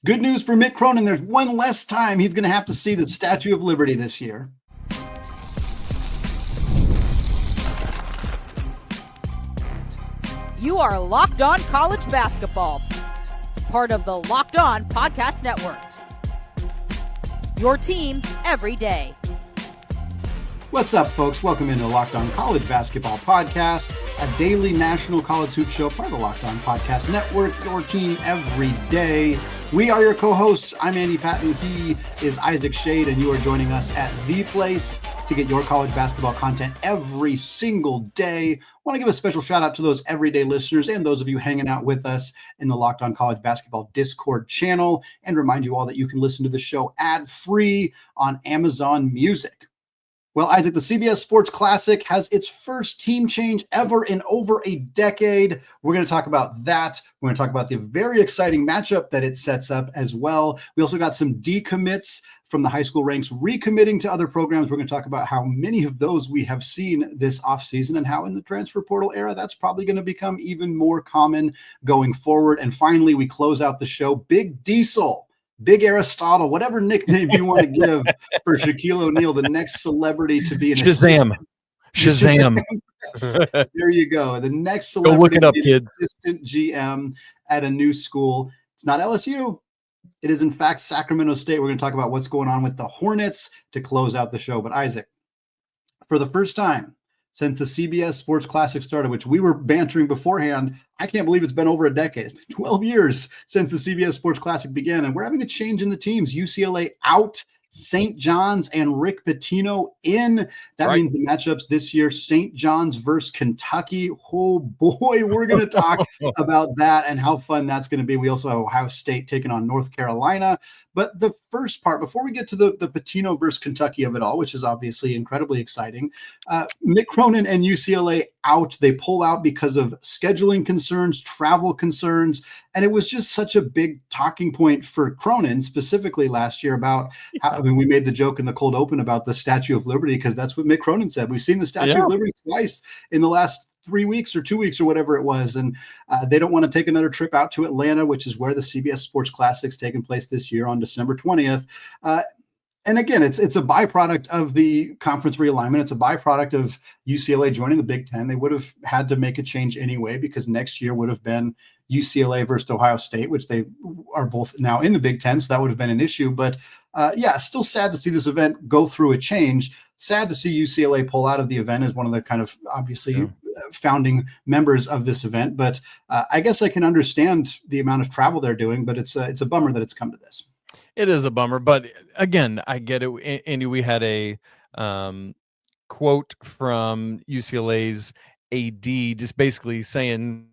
Good news for Mick Cronin. There's one less time he's going to have to see the Statue of Liberty this year. You are Locked On College Basketball, part of the Locked On Podcast Network. Your team every day. What's up, folks? Welcome into Locked On College Basketball Podcast, a daily national college hoop show, part of the Locked On Podcast Network, your team every day. We are your co-hosts. I'm Andy Patton. He is Isaac Schade, and you are joining us at the place to get your college basketball content every single day. I want to give a special shout out to those everyday listeners and those of you hanging out with us in the Locked On College Basketball Discord channel, and remind you all that you can listen to the show ad-free on Amazon Music. Well, Isaac, the CBS Sports Classic has its first team change ever in over a decade. We're going to talk about that. We're going to talk about the very exciting matchup that it sets up as well. We also got some decommits from the high school ranks recommitting to other programs. We're going to talk about how many of those we have seen this offseason and how in the transfer portal era, that's probably going to become even more common going forward. And finally, we close out the show, Big Diesel, Big Aristotle, whatever nickname you want to give for Shaquille O'Neal, the next celebrity to be an Shazam. There you go. The next celebrity go look it up, to be kids. Assistant GM at a new school. It's not LSU. It is, in fact, Sacramento State. We're going to talk about what's going on with the Hornets to close out the show. But Isaac, for the first time since the CBS Sports Classic started, which we were bantering beforehand, I can't believe it's been over a decade. It's been 12 years since the CBS Sports Classic began, and we're having a change in the teams. UCLA out, St. John's and Rick Pitino in. That means the matchups this year, St. John's versus Kentucky. Oh, boy, we're going to talk about that and how fun that's going to be. We also have Ohio State taking on North Carolina. But the first part, before we get to the Pitino versus Kentucky of it all, which is obviously incredibly exciting, Mick Cronin and UCLA out. They pull out because of scheduling concerns, travel concerns, and it was just such a big talking point for Cronin specifically last year about how, we made the joke in the cold open about the Statue of Liberty because that's what Mick Cronin said. We've seen the Statue of Liberty twice in the last 3 weeks or 2 weeks or whatever it was. And they don't want to take another trip out to Atlanta, which is where the CBS Sports Classic's taking place this year on December 20th. And again, it's a byproduct of the conference realignment. It's a byproduct of UCLA joining the Big Ten. They would have had to make a change anyway because next year would have been UCLA versus Ohio State, which they are both now in the Big Ten, so that would have been an issue. But still sad to see this event go through a change. Sad to see UCLA pull out of the event as one of the kind of obviously founding members of this event. But I guess I can understand the amount of travel they're doing, but it's a bummer that it's come to this. It is a bummer, but again, I get it. Andy, we had a quote from UCLA's AD just basically saying,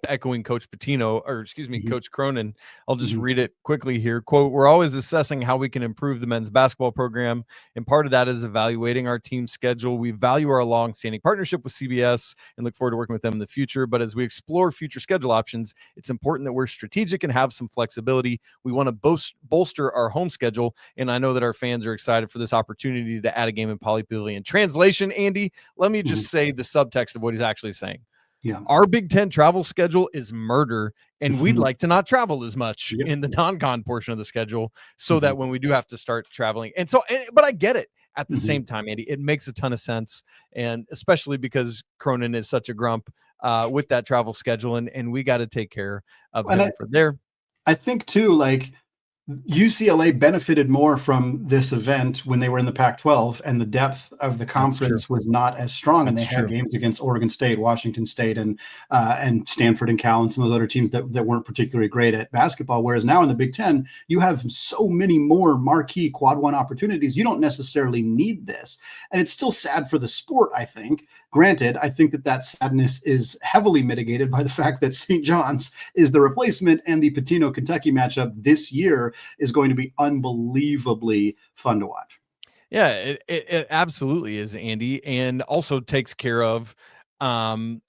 echoing Coach Pitino, or excuse me, Coach Cronin. I'll just read it quickly here. Quote, "We're always assessing how we can improve the men's basketball program, and part of that is evaluating our team schedule. We value our long-standing partnership with CBS and look forward to working with them in the future. But as we explore future schedule options, it's important that we're strategic and have some flexibility. We want to bolster our home schedule, and I know that our fans are excited for this opportunity to add a game in Poly Pavilion." Translation, Andy, let me just say the subtext of what he's actually saying. Yeah. Our Big Ten travel schedule is murder, and we'd like to not travel as much in the non-con portion of the schedule so that when we do have to start traveling. And so, but I get it at the same time, Andy, it makes a ton of sense. And especially because Cronin is such a grump with that travel schedule, and we got to take care of him for there. I think too, like, UCLA benefited more from this event when they were in the Pac-12, and the depth of the conference was not as strong. And they had games against Oregon State, Washington State, and Stanford and Cal, and some of those other teams that weren't particularly great at basketball. Whereas now in the Big Ten, you have so many more marquee quad one opportunities. You don't necessarily need this. And it's still sad for the sport, I think. Granted, I think that sadness is heavily mitigated by the fact that St. John's is the replacement, and the Pitino Kentucky matchup this year is going to be unbelievably fun to watch. Yeah, it absolutely is, Andy, and also takes care of next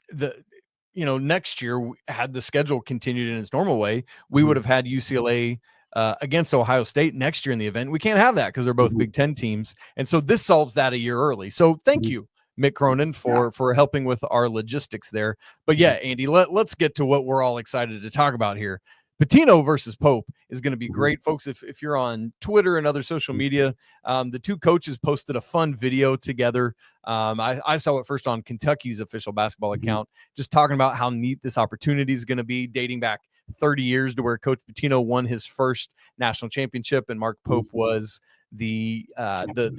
year, had the schedule continued in its normal way, we would have had UCLA against Ohio State next year in the event. We can't have that because they're both Big Ten teams. And so this solves that a year early. So thank you, Mick Cronin, for helping with our logistics there. But yeah, Andy, let's get to what we're all excited to talk about here. Pitino versus Pope is going to be great, folks. If you're on Twitter and other social media, the two coaches posted a fun video together. I saw it first on Kentucky's official basketball account, just talking about how neat this opportunity is going to be, dating back 30 years to where Coach Pitino won his first national championship, and Mark Pope was the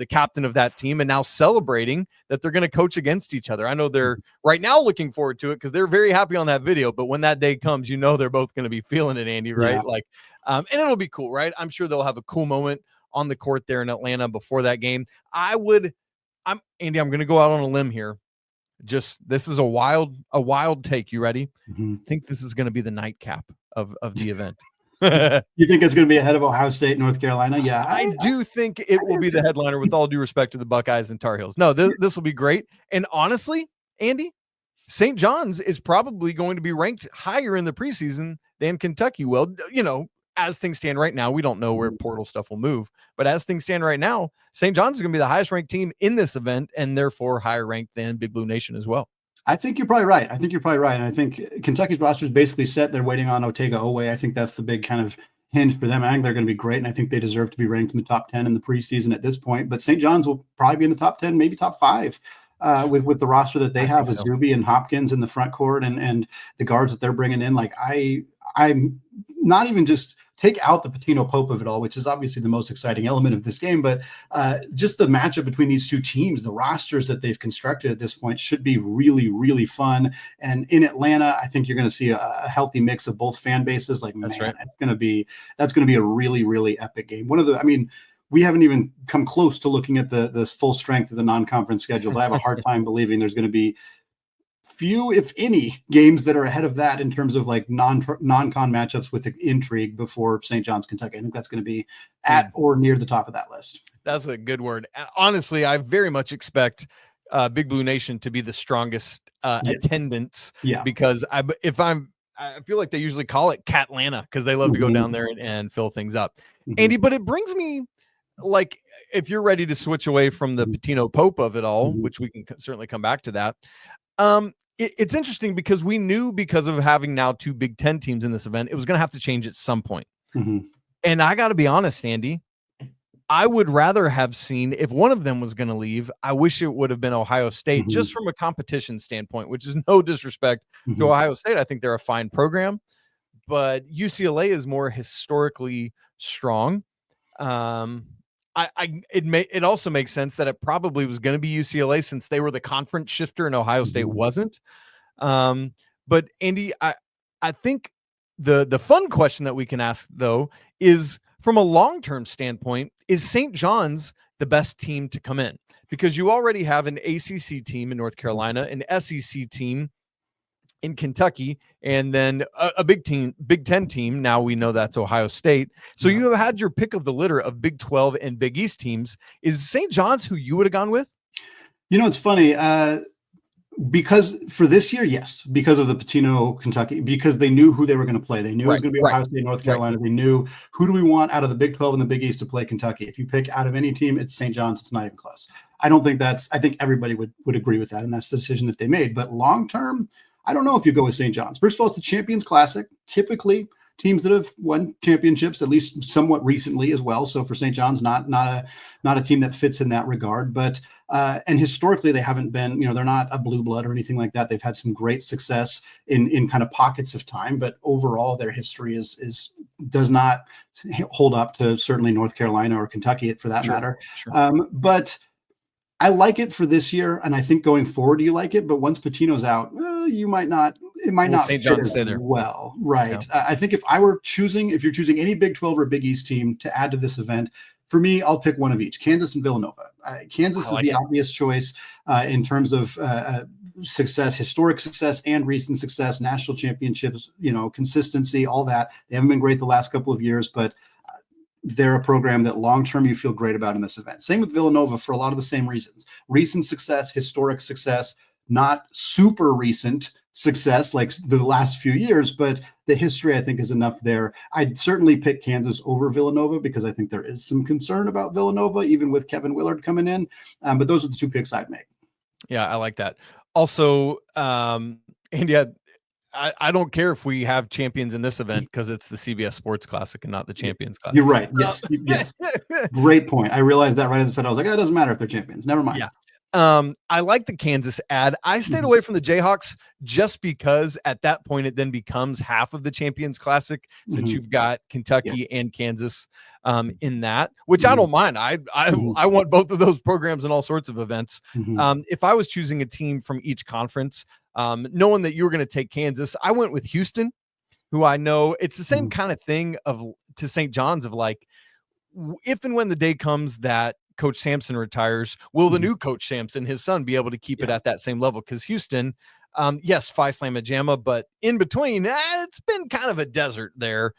captain of that team, and now celebrating that they're going to coach against each other. I know they're right now looking forward to it because they're very happy on that video, but when that day comes, they're both going to be feeling it, Andy, right? Yeah. Like, and it'll be cool, right? I'm sure they'll have a cool moment on the court there in Atlanta before that game. Andy, I'm going to go out on a limb here. This is a wild take. You ready? I think this is going to be the nightcap of the event. You think it's going to be ahead of Ohio State, North Carolina? Yeah, I do think it will be the headliner, with all due respect to the Buckeyes and Tar Heels. No, this will be great. And honestly, Andy, St. John's is probably going to be ranked higher in the preseason than Kentucky will. As things stand right now, we don't know where portal stuff will move, but as things stand right now, St. John's is going to be the highest ranked team in this event, and therefore higher ranked than Big Blue Nation as well. I think you're probably right. And I think Kentucky's roster is basically set. They're waiting on Otega Oweh. I think that's the big kind of hinge for them. I think they're going to be great, and I think they deserve to be ranked in the top 10 in the preseason at this point. But St. John's will probably be in the top 10, maybe top 5 with the roster that they have with Zuby and Hopkins in the front court and the guards that they're bringing in. Like, I'm not even just take out the Pitino Pope of it all, which is obviously the most exciting element of this game, but just the matchup between these two teams, the rosters that they've constructed at this point should be really, really fun. And in Atlanta, I think you're going to see a healthy mix of both fan bases. Like, that's going to be a really, really epic game. We haven't even come close to looking at the full strength of the non-conference schedule, but I have a hard time believing there's going to be few, if any, games that are ahead of that in terms of like non-con matchups with intrigue before St. John's, Kentucky. I think that's going to be at or near the top of that list. That's a good word. Honestly, I very much expect Big Blue Nation to be the strongest attendance, because I feel like they usually call it Catlanta because they love to go down there and fill things up. Andy, but it brings me, like, if you're ready to switch away from the Pitino Pope of it all, which we can certainly come back to that. It's interesting because we knew, because of having now 2 Big Ten teams in this event, it was going to have to change at some point. And I got to be honest, Andy, I would rather have seen, if one of them was going to leave, I wish it would have been Ohio State, just from a competition standpoint, which is no disrespect to Ohio State. I think they're a fine program, but UCLA is more historically strong. It also makes sense that it probably was going to be UCLA since they were the conference shifter and Ohio State wasn't. But Andy, I think the fun question that we can ask, though, is from a long-term standpoint, is St. John's the best team to come in? Because you already have an ACC team in North Carolina, an SEC team in Kentucky, and then a Big Ten team. Now we know that's Ohio State. So you have had your pick of the litter of Big 12 and Big East teams. Is St. John's who you would have gone with? It's funny. Because for this year, yes, because of the Pitino, Kentucky, because they knew who they were going to play. They knew it was going to be Ohio State, North Carolina. They knew, who do we want out of the Big 12 and the Big East to play Kentucky? If you pick out of any team, it's St. John's. It's not even close. I think everybody would agree with that, and that's the decision that they made. But long-term, I don't know if you go with St. John's. First of all, it's a Champions Classic. Typically, teams that have won championships, at least somewhat recently as well. So for St. John's, not a team that fits in that regard. But and historically, they haven't been, they're not a blue blood or anything like that. They've had some great success in kind of pockets of time, but overall, their history does not hold up to certainly North Carolina or Kentucky, for that matter. Sure. But I like it for this year, and I think going forward you like it. But once Pitino's out, you might not. It might not fit as well, right? Yeah. I think if you're choosing any Big 12 or Big East team to add to this event, for me, I'll pick one of each: Kansas and Villanova. Kansas is the obvious choice in terms of success, historic success, and recent success, national championships, consistency, all that. They haven't been great the last couple of years, but they're a program that long-term you feel great about in this event. Same with Villanova for a lot of the same reasons. Recent success, historic success, not super recent success like the last few years, but the history, I think, is enough there. I'd certainly pick Kansas over Villanova because I think there is some concern about Villanova, even with Kevin Willard coming in. But those are the 2 picks I'd make. Yeah, I like that. Also, Andy, I don't care if we have champions in this event because it's the CBS Sports Classic and not the Champions Classic. You're right. Yes. Yes. Great point. I realized that right as I said. I was like, it doesn't matter if they're champions. Never mind. Yeah. I like the Kansas ad. I stayed away from the Jayhawks just because at that point it then becomes half of the Champions Classic since you've got Kentucky and Kansas in that, which I don't mind. I want both of those programs in all sorts of events. If I was choosing a team from each conference, knowing that you were going to take Kansas, I went with Houston, who I know it's the same kind of thing to St. John's of like, if and when the day comes that Coach Sampson retires, will the new Coach Sampson, his son, be able to keep it at that same level? Because Houston, yes, Phi Slamma Jamma, but in between, it's been kind of a desert there.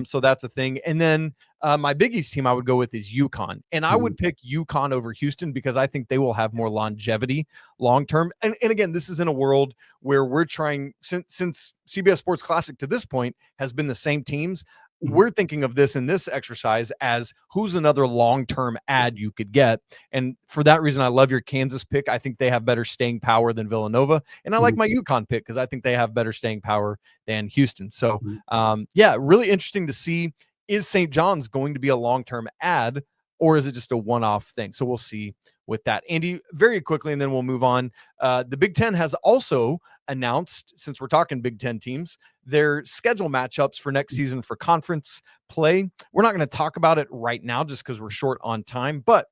So that's a thing. And then my Big East team I would go with is UConn. And I would pick UConn over Houston because I think they will have more longevity long term. And again, this is in a world where we're trying, since CBS Sports Classic to this point has been the same teams, we're thinking of this in this exercise as who's another long-term ad you could get. And for that reason, I love your Kansas pick. I think they have better staying power than Villanova. And I like my UConn pick because I think they have better staying power than Houston. So really interesting to see, is St. John's going to be a long-term ad or is it just a one-off thing? So we'll see with that. Andy, very quickly, and then we'll move on. The Big Ten has also announced, since we're talking Big Ten teams, their schedule matchups for next season for conference play. We're not going to talk about it right now just because we're short on time, but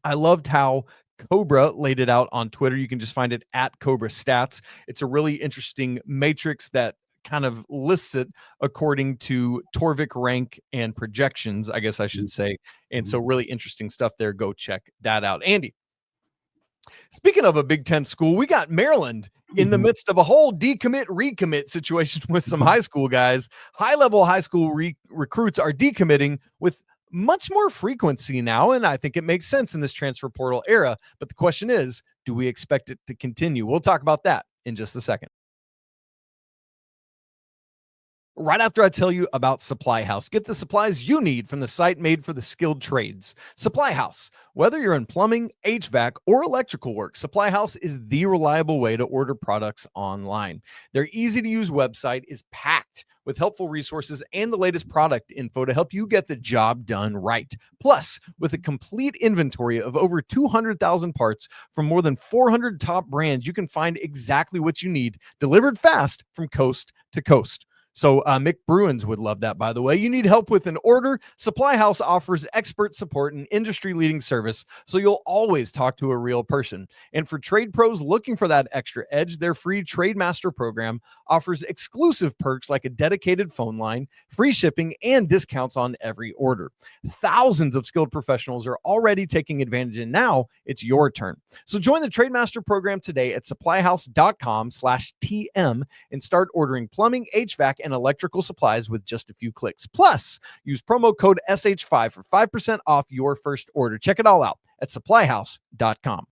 I loved how Cobra laid it out on Twitter. You can just find it at Cobra Stats. It's a really interesting matrix that kind of lists it according to Torvik rank and projections, I guess I should say. And so really interesting stuff there. Go check that out. Andy, speaking of a Big Ten school, we got Maryland in the midst of a whole decommit recommit situation with some high school guys. High-level high school recruits are decommitting with much more frequency now, and I think it makes sense in this transfer portal era. But the question is, do we expect it to continue? We'll talk about that in just a second. Right after I tell you about Supply House, get the supplies you need from the site made for the skilled trades. Supply House. Whether you're in plumbing, HVAC, or electrical work, Supply House is the reliable way to order products online. Their easy-to-use website is packed with helpful resources and the latest product info to help you get the job done right. Plus, with a complete inventory of over 200,000 parts from more than 400 top brands, you can find exactly what you need delivered fast from coast to coast. So Mick Bruins would love that, by the way. You need help with an order? Supply House offers expert support and industry-leading service, so you'll always talk to a real person. And for trade pros looking for that extra edge, their free Trade Master program offers exclusive perks like a dedicated phone line, free shipping, and discounts on every order. Thousands of skilled professionals are already taking advantage, and now it's your turn. So join the Trade Master program today at supplyhouse.com/TM and start ordering plumbing, HVAC, and electrical supplies with just a few clicks. Plus, use promo code SH5 for 5% off your first order. Check it all out at supplyhouse.com.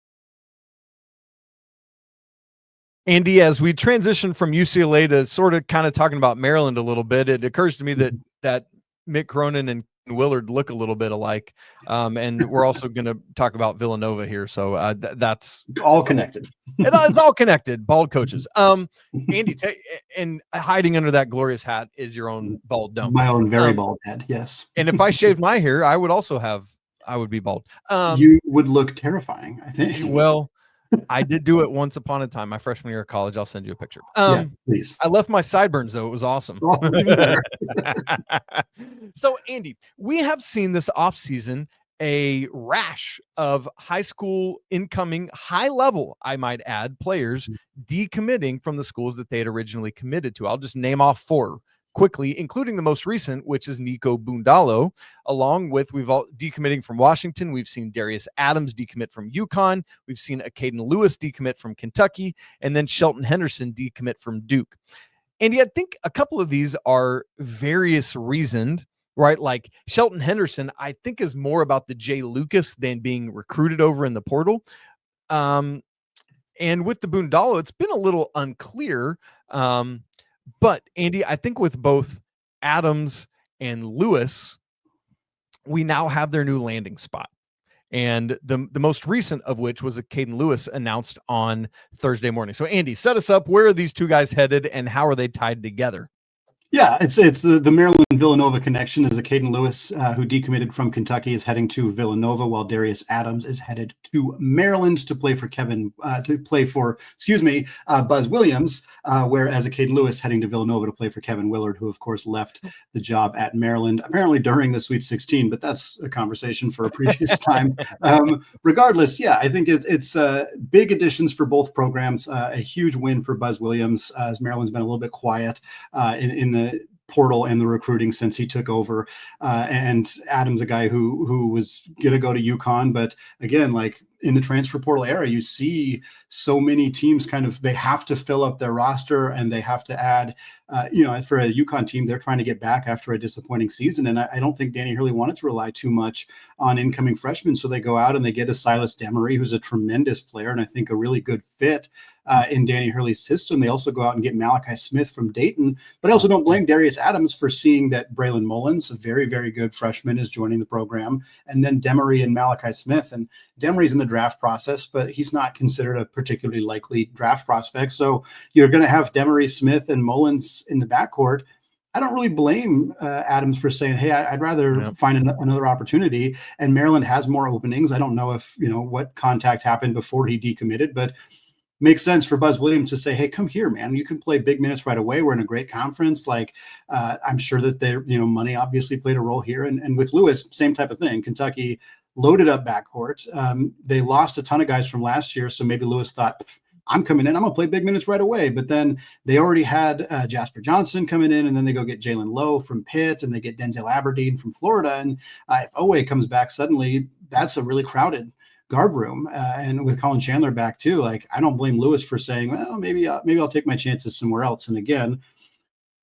Andy, as we transition from UCLA to sort of kind of talking about Maryland a little bit, it occurs to me that Mick Cronin and Willard look a little bit alike. And we're also going to talk about Villanova here. So that's all connected. It's all connected. Bald coaches. Andy, and hiding under that glorious hat is your own bald dome. My own very bald head. Yes. And if I shaved my hair, I would be bald. You would look terrifying, I think. Well, I did do it once upon a time, my freshman year of college. I'll send you a picture. Yeah, please. I left my sideburns, though. It was awesome. So, Andy, we have seen this offseason a rash of high school incoming, high level, I might add, players decommitting from the schools that they had originally committed to. I'll just name off 4 quickly, including the most recent, which is Niko Bundalo, along with we've all decommitting from Washington. We've seen Darius Adams decommit from UConn. We've seen Caden Lewis decommit from Kentucky, and then Shelton Henderson decommit from Duke. And I think a couple of these are various reasoned, right? Like Shelton Henderson, I think is more about the Jay Lucas than being recruited over in the portal. And with the Bundalo, it's been a little unclear. But Andy, I think with both Adams and Lewis, we now have their new landing spot. And the most recent of which was a Caden Lewis announced on Thursday morning. So Andy, set us up. Where are these two guys headed and how are they tied together? Yeah, it's the Maryland Villanova connection. Is a Caden Lewis who decommitted from Kentucky is heading to Villanova, while Darius Adams is headed to Maryland to play for Buzz Williams. Whereas a Caden Lewis heading to Villanova to play for Kevin Willard, who of course left the job at Maryland apparently during the Sweet 16. But that's a conversation for a previous time. Regardless, yeah, I think it's big additions for both programs. A huge win for Buzz Williams, as Maryland's been a little bit quiet in the portal and the recruiting since he took over. And Adams, a guy who was going to go to UConn, but again, like in the transfer portal era, you see so many teams they have to fill up their roster and they have to add, for a UConn team, they're trying to get back after a disappointing season. And I don't think Danny Hurley wanted to rely too much on incoming freshmen. So they go out and they get a Silas Demery, who's a tremendous player and I think a really good fit in Danny Hurley's system. They also go out and get Malachi Smith from Dayton, but I also don't blame Darius Adams for seeing that Braylon Mullins, a very, very good freshman, is joining the program, and then Demery and Malachi Smith. And Demery's in the draft process, but he's not considered a particularly likely draft prospect. So you're going to have Demery, Smith, and Mullins in the backcourt. I don't really blame Adams for saying, hey, I'd rather find another opportunity. And Maryland has more openings. I don't know if, what contact happened before he decommitted, but makes sense for Buzz Williams to say, hey, come here, man. You can play big minutes right away. We're in a great conference. I'm sure that money obviously played a role here. And with Lewis, same type of thing. Kentucky loaded up backcourt. They lost a ton of guys from last year. So maybe Lewis thought, I'm coming in, I'm going to play big minutes right away. But then they already had Jasper Johnson coming in, and then they go get Jalen Lowe from Pitt, and they get Denzel Aberdeen from Florida. And if Owe comes back suddenly, that's a really crowded guard room. And with Colin Chandler back too, I don't blame Lewis for saying, well, maybe I'll take my chances somewhere else. And again,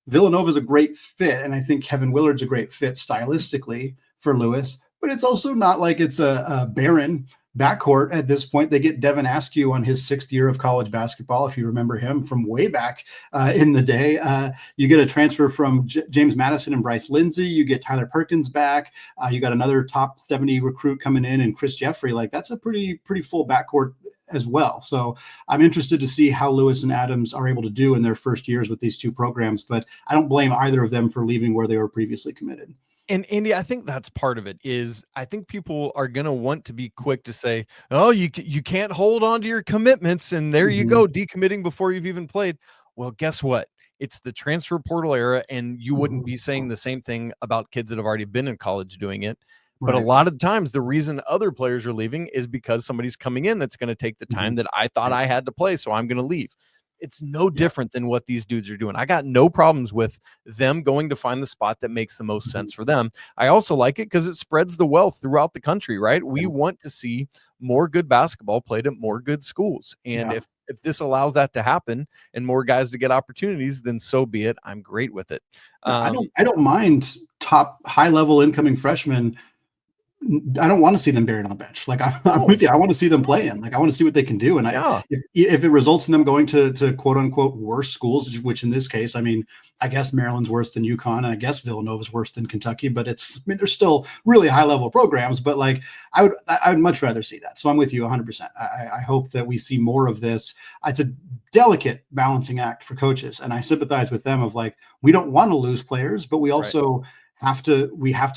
Villanova is a great fit. And I think Kevin Willard's a great fit stylistically for Lewis, but it's also not like it's a barren backcourt at this point. They get Devin Askew on his 6th year of college basketball, if you remember him from way back in the day. You get a transfer from James Madison and Bryce Lindsey. You get Tyler Perkins back. You got another top 70 recruit coming in, and Chris Jeffrey. That's a pretty full backcourt as well. So I'm interested to see how Lewis and Adams are able to do in their first years with these two programs, but I don't blame either of them for leaving where they were previously committed. And Andy, I think that's part of it. Is I think people are going to want to be quick to say, oh, you can't hold on to your commitments, and there you go, decommitting before you've even played. Well, guess what? It's the transfer portal era, and you wouldn't be saying the same thing about kids that have already been in college doing it. But a lot of times the reason other players are leaving is because somebody's coming in that's going to take the time that I thought I had to play, so I'm going to leave. It's no different than what these dudes are doing. I got no problems with them going to find the spot that makes the most sense for them. I also like it because it spreads the wealth throughout the country, right? We want to see more good basketball played at more good schools. And if this allows that to happen and more guys to get opportunities, then so be it. I'm great with it. I don't mind top high-level incoming freshmen. I don't want to see them buried on the bench. I'm with you. I want to see them playing. I want to see what they can do. And if it results in them going to quote unquote worse schools, which in this case, I guess Maryland's worse than UConn, and I guess Villanova's worse than Kentucky, but they're still really high level programs. But I would much rather see that. So I'm with you 100%. I hope that we see more of this. It's a delicate balancing act for coaches, and I sympathize with them of we don't want to lose players, but we also have to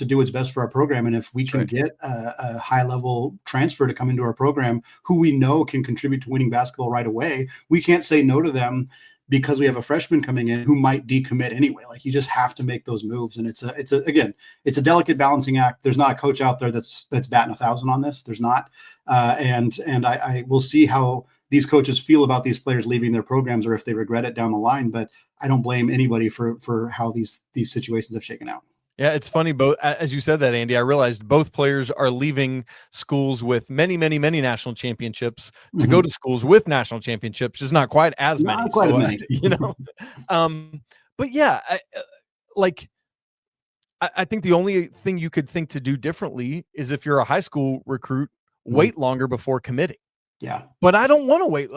do what's best for our program. And if we can get a high level transfer to come into our program who we know can contribute to winning basketball right away, we can't say no to them because we have a freshman coming in who might decommit anyway. You just have to make those moves. And it's a delicate balancing act. There's not a coach out there that's batting 1,000 on this. There's not. And I will see how these coaches feel about these players leaving their programs or if they regret it down the line, but I don't blame anybody for how these situations have shaken out. Yeah, it's funny. Both, as you said that, Andy, I realized both players are leaving schools with many, many, many national championships to go to schools with national championships, just not quite as many. But yeah, I think the only thing you could think to do differently is if you're a high school recruit, wait longer before committing. Yeah, but I don't want to wait.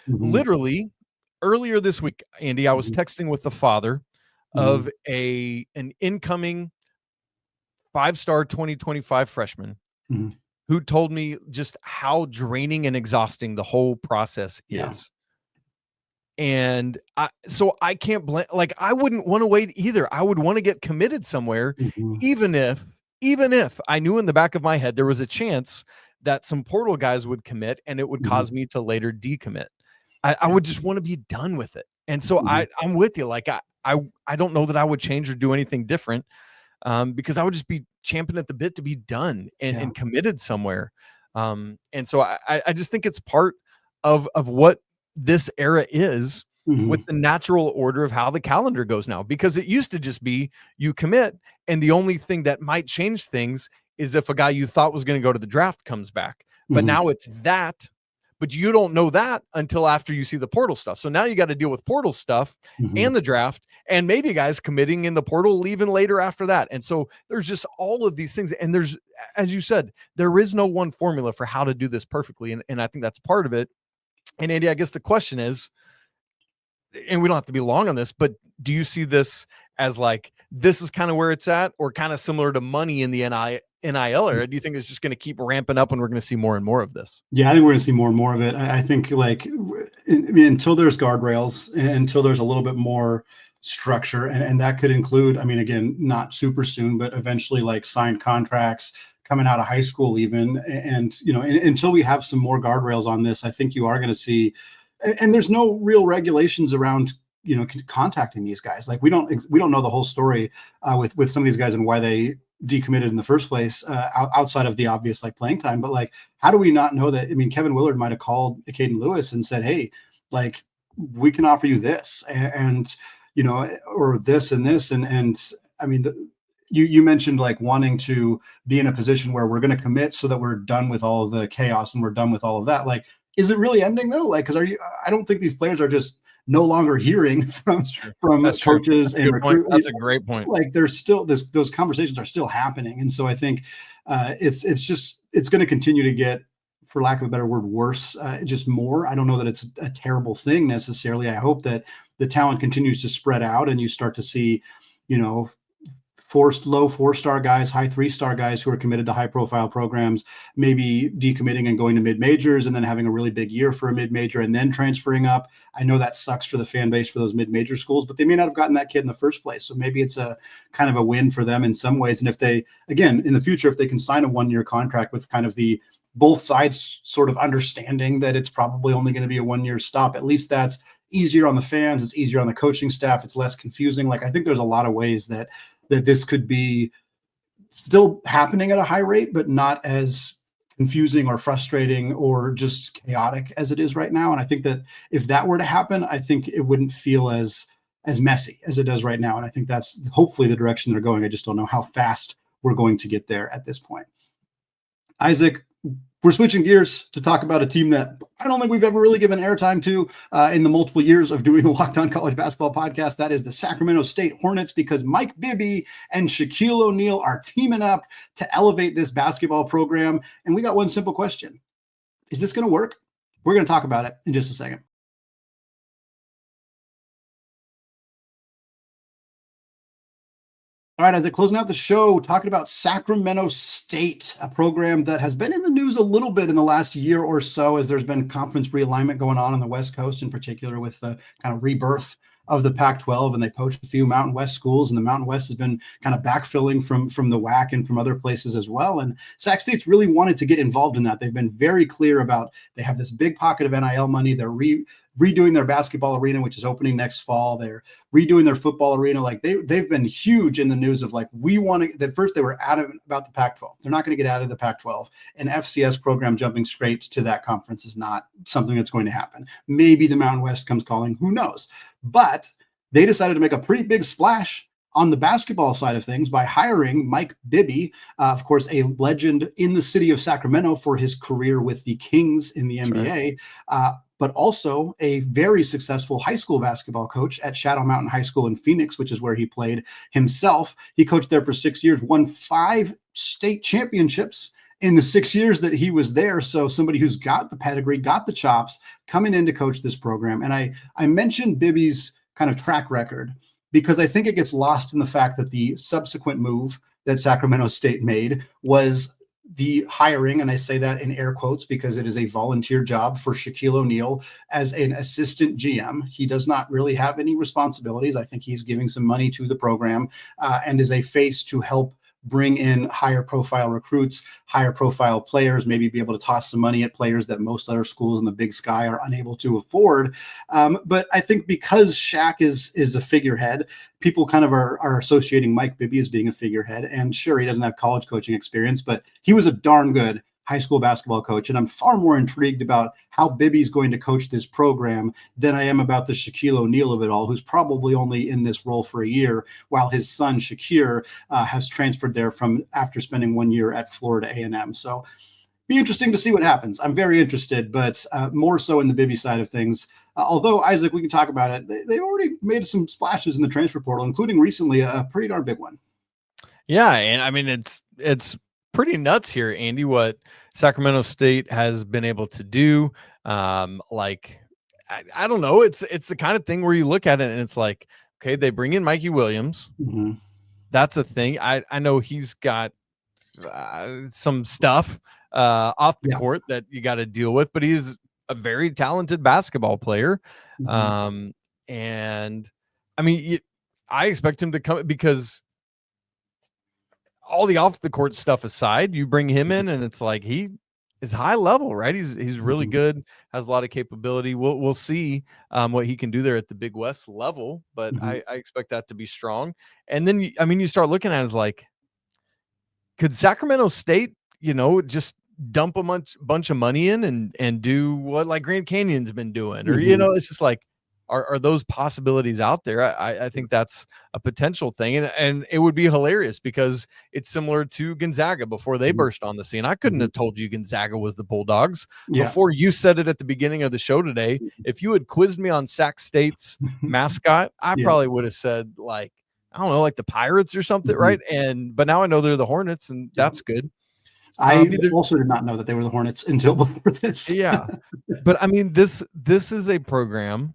Literally earlier this week, Andy, I was texting with the father of an incoming 5-star 2025 freshman who told me just how draining and exhausting the whole process Yeah. is. And so I can't blame, like, I wouldn't want to wait either. I would want to get committed somewhere, Mhm. even if I knew in the back of my head there was a chance that some portal guys would commit and it would Mhm. cause me to later decommit. I would just want to be done with it. And so Mhm. I'm with you. Like I don't know that I would change or do anything different, because I would just be champing at the bit to be done and, Yeah. and committed somewhere. And so I just think it's part of what this era is, with Mhm. the natural order of how the calendar goes now, because it used to just be you commit, and the only thing that might change things is if a guy you thought was going to go to the draft comes back. But Mhm. now it's that, but you don't know that until after you see the portal stuff. So now you got to deal with portal stuff Mhm. and the draft, and maybe guys committing in the portal, leaving later after that. And so there's just all of these things. And there's, as you said, there is no one formula for how to do this perfectly. And I think that's part of it. And Andy, I guess the question is, and we don't have to be long on this, but do you see this as like, this is kind of where it's at, or kind of similar to money in the NIL era? Do you think it's just going to keep ramping up and we're going to see more and more of this? Yeah, I think we're going to see more and more of it. I think, like, I mean, until there's guardrails, and until there's a little bit more structure, and that could include, I mean, again, not super soon, but eventually, like, signed contracts coming out of high school, even, and until we have some more guardrails on this, I think you are going to see, and there's no real regulations around contacting these guys. Like, we don't know the whole story with some of these guys and why they decommitted in the first place, outside of the obvious, like, playing time. But, like, how do we not know that? I mean, Kevin Willard might have called Caden Lewis and said, hey, like, we can offer you this, and or this and this, and I mean, you mentioned, like, wanting to be in a position where we're going to commit so that we're done with all of the chaos and we're done with all of that. Like, is it really ending though? Like, because I don't think these players are just no longer hearing from That's true. from That's true. coaches That's a and good point. recruit. That's a great point. Like, there's still those conversations are still happening, and so I think it's going to continue to get, for lack of a better word, worse, just more. I don't know that it's a terrible thing necessarily. I hope that the talent continues to spread out and you start to see, you know, low 4-star guys, high 3-star guys who are committed to high profile programs, maybe decommitting and going to mid majors, and then having a really big year for a mid major and then transferring up. I know that sucks for the fan base for those mid major schools, but they may not have gotten that kid in the first place. So maybe it's a kind of a win for them in some ways. And if they, again, in the future, if they can sign a 1-year contract with kind of the both sides sort of understanding that it's probably only going to be a 1-year stop, at least that's easier on the fans. It's easier on the coaching staff. It's less confusing. Like, I think there's a lot of ways that this could be still happening at a high rate, but not as confusing or frustrating or just chaotic as it is right now. And I think that if that were to happen, I think it wouldn't feel as messy as it does right now. And I think that's hopefully the direction they're going. I just don't know how fast we're going to get there at this point. Isaac, we're switching gears to talk about a team that I don't think we've ever really given airtime to in the multiple years of doing the Locked On College Basketball podcast. That is the Sacramento State Hornets, because Mike Bibby and Shaquille O'Neal are teaming up to elevate this basketball program. And we got one simple question. Is this going to work? We're going to talk about it in just a second. All right, as they're closing out the show, talking about Sacramento State, a program that has been in the news a little bit in the last year or so, as there's been conference realignment going on the West Coast, in particular with the kind of rebirth of the Pac-12, and they poached a few Mountain West schools, and the Mountain West has been kind of backfilling from the WAC and from other places as well. And Sac State's really wanted to get involved in that. They've been very clear about, they have this big pocket of NIL money. They're redoing their basketball arena, which is opening next fall. They're redoing their football arena. Like, they've been huge in the news of, like, we want to, at first they were adamant about the Pac-12. They're not going to get out of the Pac-12. An FCS program jumping straight to that conference is not something that's going to happen. Maybe the Mountain West comes calling, who knows? But they decided to make a pretty big splash on the basketball side of things by hiring Mike Bibby, of course, a legend in the city of Sacramento for his career with the Kings in the NBA, but also a very successful high school basketball coach at Shadow Mountain High School in Phoenix, which is where he played himself. He coached there for 6 years, won 5 state championships in the 6 years that he was there. So somebody who's got the pedigree, got the chops, coming in to coach this program. And I mentioned Bibby's kind of track record because I think it gets lost in the fact that the subsequent move that Sacramento State made was the hiring, and I say that in air quotes because it is a volunteer job for Shaquille O'Neal as an assistant GM. He does not really have any responsibilities. I think he's giving some money to the program and is a face to help bring in higher profile recruits, higher profile players, maybe be able to toss some money at players that most other schools in the Big Sky are unable to afford. But I think because Shaq is a figurehead, people kind of are associating Mike Bibby as being a figurehead. And sure, he doesn't have college coaching experience, but he was a darn good high school basketball coach. And I'm far more intrigued about how Bibby's going to coach this program than I am about the Shaquille O'Neal of it all, who's probably only in this role for a year, while his son Shakir has transferred there from after spending 1 year at Florida A&M. So be interesting to see what happens. I'm very interested, but more so in the Bibby side of things. Although, Isaac, we can talk about it. They already made some splashes in the transfer portal, including recently a pretty darn big one. Yeah, and I mean, it's pretty nuts here, Andy, what Sacramento State has been able to do. Like, I don't know. It's the kind of thing where you look at it and it's like, okay, they bring in Mikey Williams. Mm-hmm. That's a thing. I know he's got some stuff off the court that you got to deal with, but he's a very talented basketball player. Mm-hmm. And I mean, I expect him to come because all the off the court stuff aside, you bring him in and it's like he is high level, right? He's really good, has a lot of capability. We'll see what he can do there at the Big West level, but I expect that to be strong. And then you start looking at it as like, could Sacramento State, just dump a bunch of money in and do what like Grand Canyon's been doing, or it's just like, are those possibilities out there? I think that's a potential thing. And it would be hilarious because it's similar to Gonzaga before they burst on the scene. I couldn't have told you Gonzaga was the Bulldogs before you said it at the beginning of the show today. If you had quizzed me on Sac State's mascot, I probably would have said like, I don't know, like the Pirates or something. Right. But now I know they're the Hornets and that's good. I also did not know that they were the Hornets until before this. Yeah. But I mean, this is a program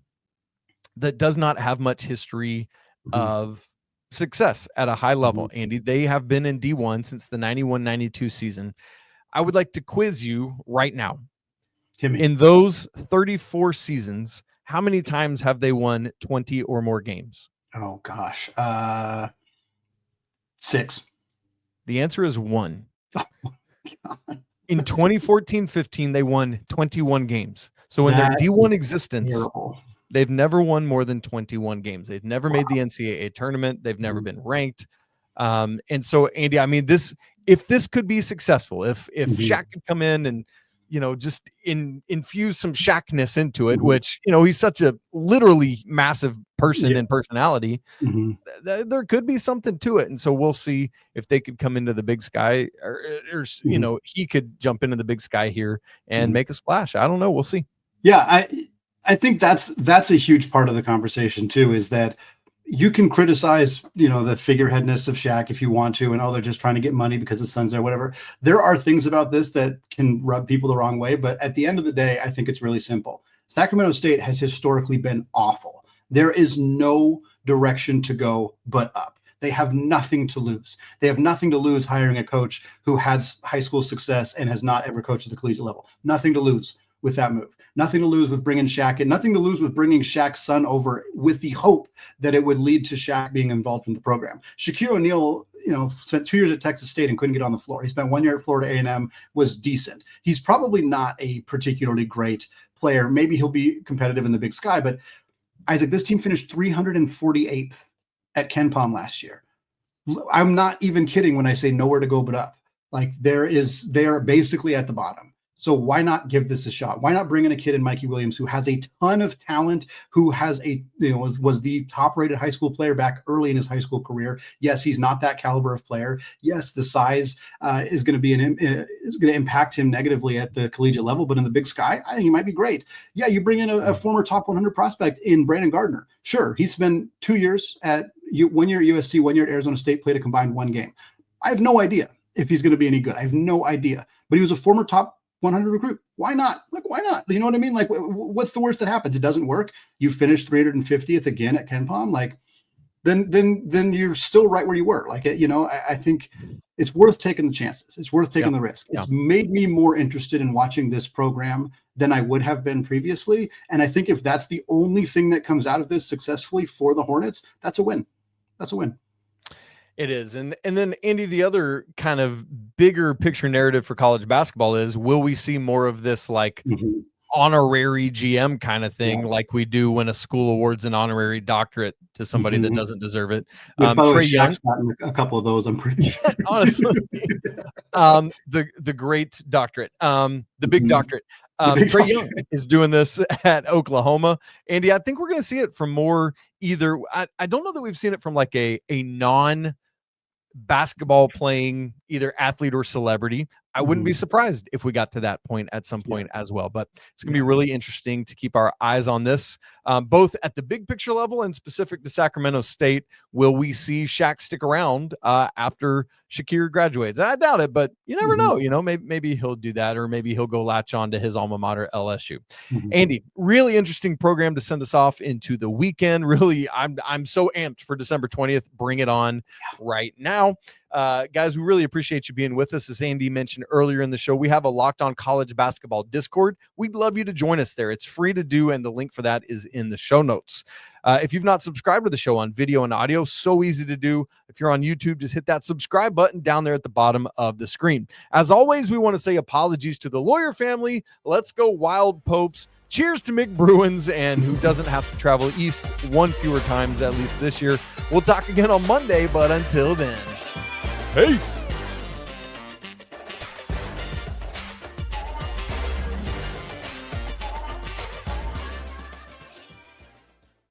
that does not have much history of success at a high level, Andy. They have been in D1 since the 91-92 season. I would like to quiz you right now. In those 34 seasons, how many times have they won 20 or more games? Oh, gosh. 6. The answer is 1. Oh, my God. In 2014-15, they won 21 games. So in their D1 existence, they've never won more than 21 games. They've never made the NCAA tournament. They've never been ranked. And so, Andy, I mean, if this could be successful, if Shaq could come in and, just infuse some Shaqness into it, which, he's such a literally massive person and personality, there could be something to it. And so we'll see if they could come into the Big Sky or he could jump into the Big Sky here and make a splash. I don't know. We'll see. Yeah. I think that's a huge part of the conversation too, is that you can criticize, the figureheadness of Shaq if you want to, and they're just trying to get money because the son's there, whatever. There are things about this that can rub people the wrong way, but at the end of the day, I think it's really simple. Sacramento State has historically been awful. There is no direction to go but up. They have nothing to lose. They have nothing to lose hiring a coach who has high school success and has not ever coached at the collegiate level. Nothing to lose with that move. Nothing to lose with bringing Shaq in. Nothing to lose with bringing Shaq's son over with the hope that it would lead to Shaq being involved in the program. Shaquille O'Neal, spent 2 years at Texas State and couldn't get on the floor. He spent 1 year at Florida A&M, was decent. He's probably not a particularly great player. Maybe he'll be competitive in the Big Sky, but Isaac, this team finished 348th at Ken Pom last year. I'm not even kidding when I say nowhere to go but up. Like they are basically at the bottom. So why not give this a shot? Why not bring in a kid in Mikey Williams who has a ton of talent, who has was the top-rated high school player back early in his high school career. Yes, he's not that caliber of player. Yes, the size is going to impact him negatively at the collegiate level, but in the Big Sky, I think he might be great. Yeah, you bring in a former top 100 prospect in Brandon Gardner. Sure, he's spent 2 years at 1 year at USC, 1 year at Arizona State, played a combined 1 game. I have no idea if he's going to be any good. I have no idea. But he was a former top 100 recruit. Why not? Why not? You know what I mean? Like, what's the worst that happens? It doesn't work. You finish 350th again at Ken Pom. Like, then you're still right where you were. Like, I think it's worth taking the chances. It's worth taking Yeah. the risk. It's made me more interested in watching this program than I would have been previously. And I think if that's the only thing that comes out of this successfully for the Hornets, that's a win. That's a win. It is. And then, Andy, the other kind of bigger picture narrative for college basketball is, will we see more of this like honorary GM kind of thing, like we do when a school awards an honorary doctorate to somebody that doesn't deserve it? Which, by the way, Trae Young, Shaq's gotten a couple of those, I'm pretty sure. honestly, the great doctorate, the big doctorate. Trae Young is doing this at Oklahoma. Andy, I think we're going to see it from more either. I don't know that we've seen it from like a non basketball playing either athlete or celebrity. I wouldn't be surprised if we got to that point at some point as well, but it's going to be really interesting to keep our eyes on this, both at the big picture level and specific to Sacramento State. Will we see Shaq stick around after Shaquille graduates? I doubt it, but you never know. You know, maybe he'll do that, or maybe he'll go latch on to his alma mater, LSU. Andy, really interesting program to send us off into the weekend. Really, I'm so amped for December 20th. Bring it on right now. Guys, we really appreciate you being with us. As Andy mentioned earlier in the show, we have a Locked On College Basketball Discord. We'd love you to join us there. It's free to do, and the link for that is in the show notes. If you've not subscribed to the show on video and audio, so easy to do. If you're on YouTube, just hit that subscribe button down there at the bottom of the screen. As always, we want to say apologies to the Lawyer family. Let's go Wild Popes. Cheers to Mick Bruins, and who doesn't have to travel east one fewer times, at least this year. We'll talk again on Monday, but until then, peace.